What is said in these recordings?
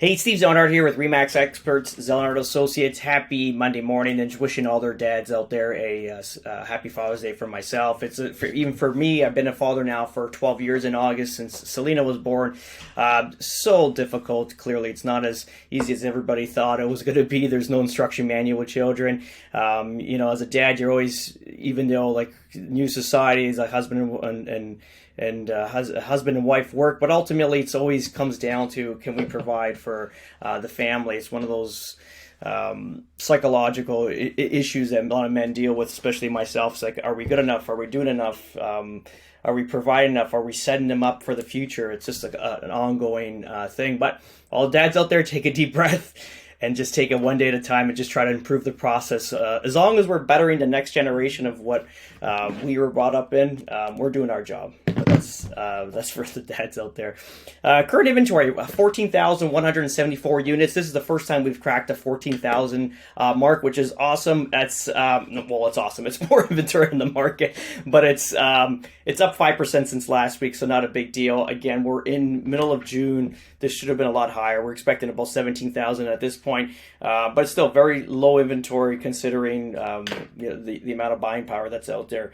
Hey, Steve Zonard here with Remax Experts, Zonard Associates. Happy Monday morning, and just wishing all their dads out there a happy Father's Day for myself. Even for me. I've been a father now for 12 years in August since Selena was born. So difficult. Clearly, it's not as easy as everybody thought it was going to be. There's no instruction manual with children. As a dad, you're always, even though like new societies, like husband and husband and wife work, but ultimately it's always comes down to, can we provide for the family? It's one of those psychological issues that a lot of men deal with, especially myself. It's like, are we good enough? Are we doing enough? Are we providing enough? Are we setting them up for the future? It's just an ongoing thing. But all dads out there, take a deep breath and just take it one day at a time and just try to improve the process. As long as we're bettering the next generation of what we were brought up in, we're doing our job. But that's for the dads out there. Current inventory, 14,174 units. This is the first time we've cracked the 14,000 mark, which is awesome. It's awesome. It's more inventory in the market, but it's up 5% since last week, so not a big deal. Again, we're in middle of June. This should have been a lot higher. We're expecting about 17,000 at this point, but still very low inventory considering the amount of buying power that's out there.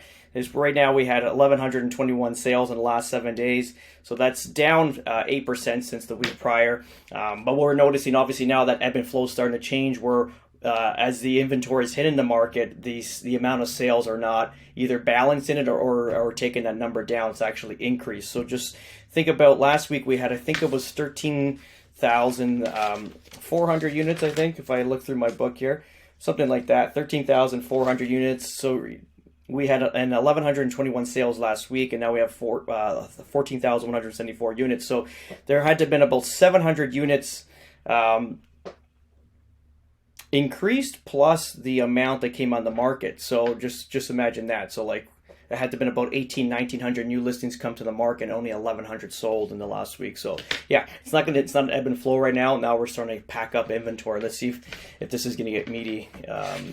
Right now we had 1,121 sales in the last 7 days, so that's down 8% since the week prior. But we're noticing, obviously, now that ebb and flow is starting to change, where as the inventory is hitting the market, the amount of sales are not either balanced in it or taking that number down. It's actually increased. So just think about last week we had, I think it was 13,400 units, I think, if I look through my book here, something like that, 13,400 units. So we had 1,121 sales last week, and now we have 14,174 units. So there had to have been about 700 units increased plus the amount that came on the market. So just imagine that. So like it had to have been about 1,900 new listings come to the market, and only 1,100 sold in the last week. So yeah, it's not an ebb and flow right now. Now we're starting to pack up inventory. Let's see if this is going to get meaty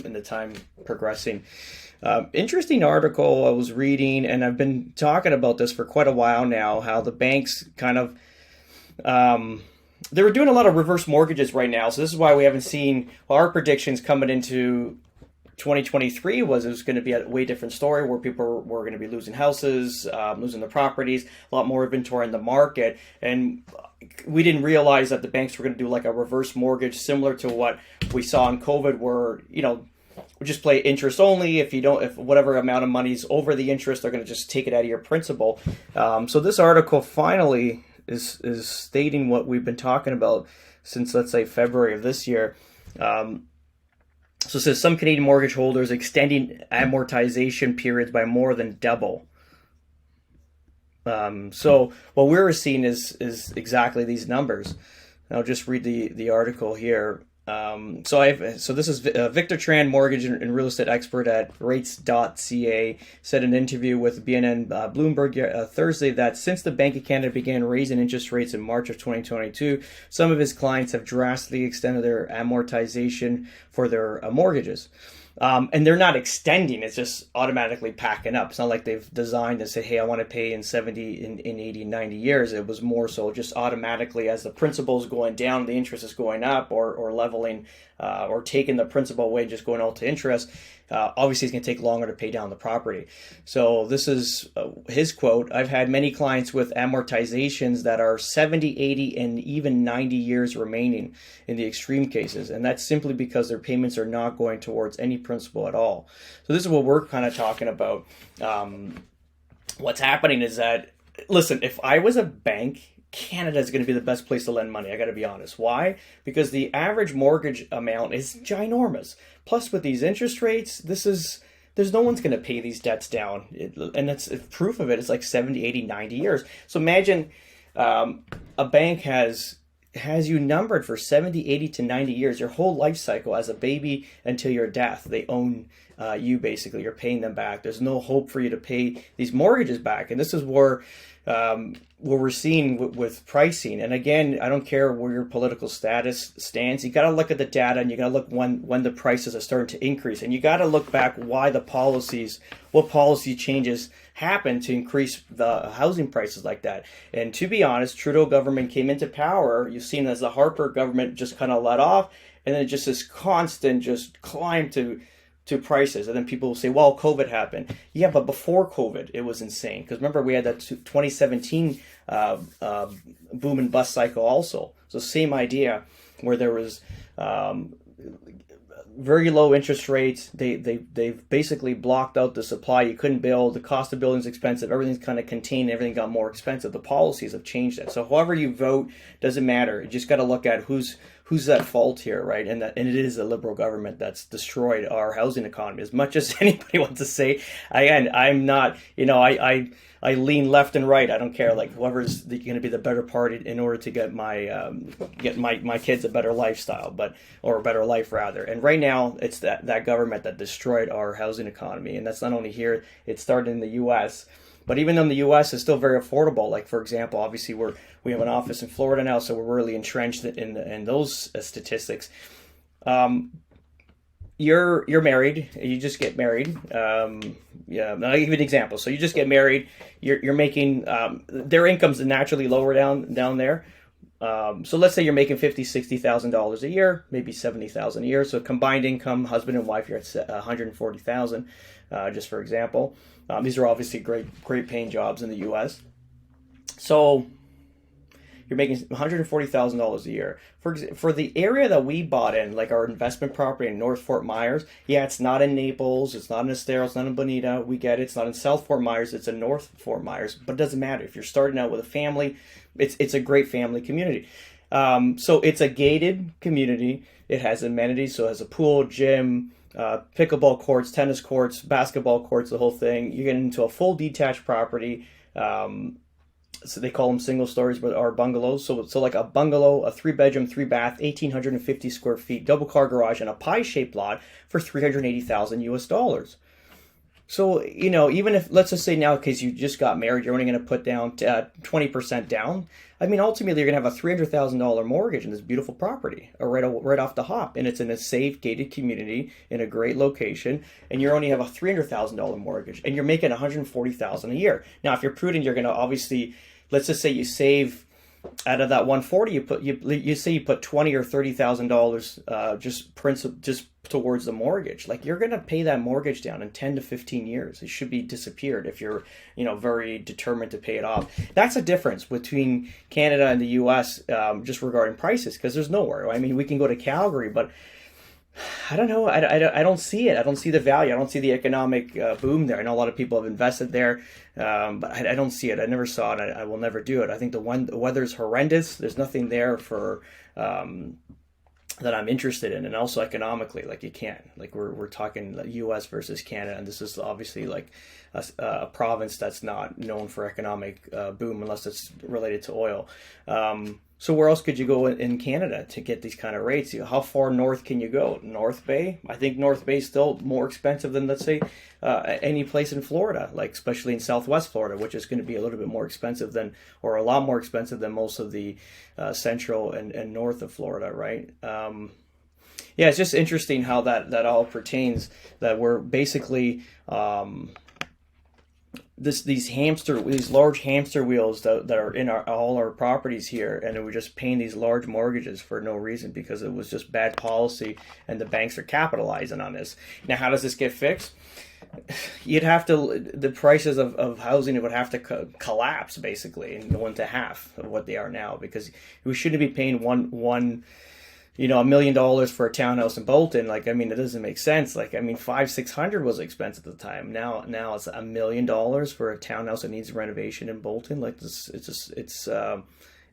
in the time progressing. Interesting article I was reading, and I've been talking about this for quite a while now, how the banks kind of they were doing a lot of reverse mortgages right now. So this is why we haven't seen, our predictions coming into 2023 was it was going to be a way different story, where people were going to be losing houses, losing their properties, a lot more inventory in the market. And we didn't realize that the banks were going to do like a reverse mortgage similar to what we saw in COVID, where, we just play interest only. If whatever amount of money's over the interest, they're going to just take it out of your principal. So this article finally is stating what we've been talking about since, let's say, February of this year. So it says some Canadian mortgage holders extending amortization periods by more than double. So what we're seeing is exactly these numbers. I'll just read the article here. So this is Victor Tran, mortgage and real estate expert at rates.ca, said in an interview with BNN Bloomberg Thursday that since the Bank of Canada began raising interest rates in March of 2022, some of his clients have drastically extended their amortization for their mortgages. And they're not extending, it's just automatically packing up. It's not like they've designed and say, hey, I want to pay in 70, in 80, 90 years. It was more so just automatically, as the principal is going down, the interest is going up, or leveling, or taking the principal away, just going out to interest. Obviously, it's going to take longer to pay down the property. So this is his quote: I've had many clients with amortizations that are 70, 80, and even 90 years remaining in the extreme cases. And that's simply because their payments are not going towards any principal at all. So this is what we're kind of talking about. What's happening is that, listen, if I was a bank, Canada is going to be the best place to lend money. I got to be honest. Why? Because the average mortgage amount is ginormous. Plus, with these interest rates, there's no one's going to pay these debts down. And that's proof of it. It's like 70, 80, 90 years. So imagine a bank has you numbered for 70, 80 to 90 years, your whole life cycle as a baby until your death. They own you, basically. You're paying them back. There's no hope for you to pay these mortgages back. And this is where what we're seeing with pricing. And again, I don't care where your political status stands. You got to look at the data, and you got to look when the prices are starting to increase, and you got to look back why what policy changes happened to increase the housing prices like that. And to be honest, Trudeau government came into power. You've seen as the Harper government just kind of let off, and then just this constant just climb to prices. And then people will say, well, COVID happened. Yeah, but before COVID, it was insane. Because remember, we had that 2017 boom and bust cycle also. So same idea, where there was very low interest rates. They've basically blocked out the supply. You couldn't build. The cost of building is expensive. Everything's kind of contained. Everything got more expensive. The policies have changed that. So however you vote doesn't matter. You just got to look at who's at fault here, right? And it is a liberal government that's destroyed our housing economy. As much as anybody wants to say, I'm not, I lean left and right. I don't care, like whoever's going to be the better party in order to get my kids a better lifestyle, or a better life rather. And right now, it's that government that destroyed our housing economy, and that's not only here. It started in the U.S. But even though the U.S. is still very affordable, like for example, obviously we have an office in Florida now, so we're really entrenched in those statistics. You're married. You just get married. I'll give you an example. So you just get married. You're making their income's naturally lower down there. So let's say you're making $50,000-$60,000 a year, maybe $70,000 a year. So combined income, husband and wife, you're at $140,000, just for example. These are obviously great paying jobs in the U.S. So you're making $140,000 a year. For the area that we bought in, like our investment property in North Fort Myers, yeah, it's not in Naples, it's not in Estero, it's not in Bonita, we get it. It's not in South Fort Myers, it's in North Fort Myers, but it doesn't matter. If you're starting out with a family, it's a great family community. So it's a gated community. It has amenities, so it has a pool, gym, pickleball courts, tennis courts, basketball courts, the whole thing. You get into a full detached property. So they call them single stories, but are bungalows. So like a bungalow, a 3-bedroom, 3-bath, 1,850 square feet, double car garage, and a pie-shaped lot for $380,000 US. So, even if, let's just say now, because you just got married, you're only going to put down 20% down. I mean, ultimately, you're going to have a $300,000 mortgage in this beautiful property right off the hop. And it's in a safe, gated community in a great location. And you only have a $300,000 mortgage. And you're making $140,000 a year. Now, if you're prudent, you're going to obviously, let's just say you save out of that 140, you say you put $20,000 or $30,000 just towards the mortgage. Like, you're going to pay that mortgage down in 10 to 15 years. It should be disappeared if you're very determined to pay it off. That's a difference between Canada and the U.S. Just regarding prices, because there's nowhere. I mean, we can go to Calgary, but I don't know. I don't see it. I don't see the value. I don't see the economic boom there. I know a lot of people have invested there, but I don't see it. I never saw it. I will never do it. I think the weather's horrendous. There's nothing there for that I'm interested in, and also economically, like you can't. Like we're talking U.S. versus Canada, and this is obviously like a province that's not known for economic boom unless it's related to oil. So where else could you go in Canada to get these kind of rates? How far north can you go? North Bay? I think North Bay is still more expensive than, let's say, any place in Florida, like especially in Southwest Florida, which is going to be a little bit more expensive or a lot more expensive than most of the central and north of Florida, right? Yeah, it's just interesting how that all pertains, that we're basically these large hamster wheels that are in all our properties here, and we're just paying these large mortgages for no reason because it was just bad policy, and the banks are capitalizing on this. Now, how does this get fixed? The prices of housing would have to collapse basically and go into half of what they are now, because we shouldn't be paying $1 million for a townhouse in Bolton. Like, I mean, it doesn't make sense. Like, I mean, $500,000-$600,000 was expensive at the time. Now it's $1 million for a townhouse that needs renovation in Bolton. Like, this,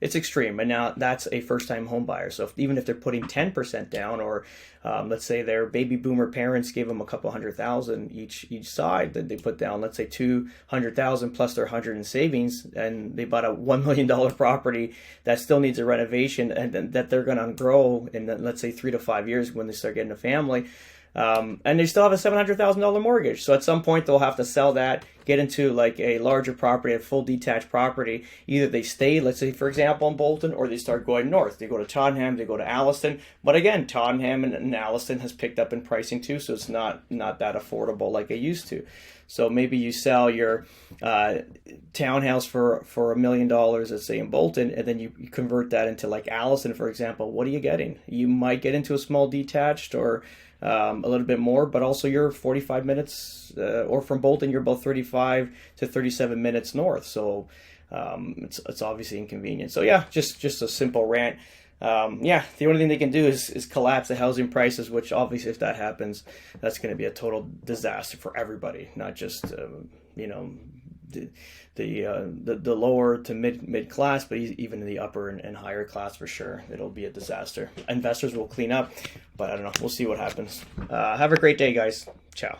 it's extreme. And now that's a first-time home buyer. So even if they're putting 10% down, or let's say their baby boomer parents gave them a couple $100,000 each side, that they put down, let's say $200,000 plus their $100,000 in savings, and they bought a $1 million property that still needs a renovation, and that they're going to grow in, let's say, 3 to 5 years when they start getting a family. And they still have a $700,000 mortgage. So at some point they'll have to sell that, get into like a larger property, a full detached property, either they stay, let's say for example in Bolton, or they start going north. They go to Tottenham, they go to Alliston. But again, Tottenham and Alliston has picked up in pricing too, so it's not that affordable like it used to. So maybe you sell your townhouse for $1 million, let's say in Bolton, and then you convert that into like Alliston, for example. What are you getting? You might get into a small detached or a little bit more, but also you're 45 minutes, or from Bolton, you're about 35 to 37 minutes north. So it's obviously inconvenient. So yeah, just a simple rant. Yeah, the only thing they can do is collapse the housing prices, which obviously if that happens, that's going to be a total disaster for everybody, not just you know the lower to mid class, but even in the upper and higher class for sure. It'll be a disaster. Investors will clean up, but I don't know. We'll see what happens. Have a great day, guys. Ciao.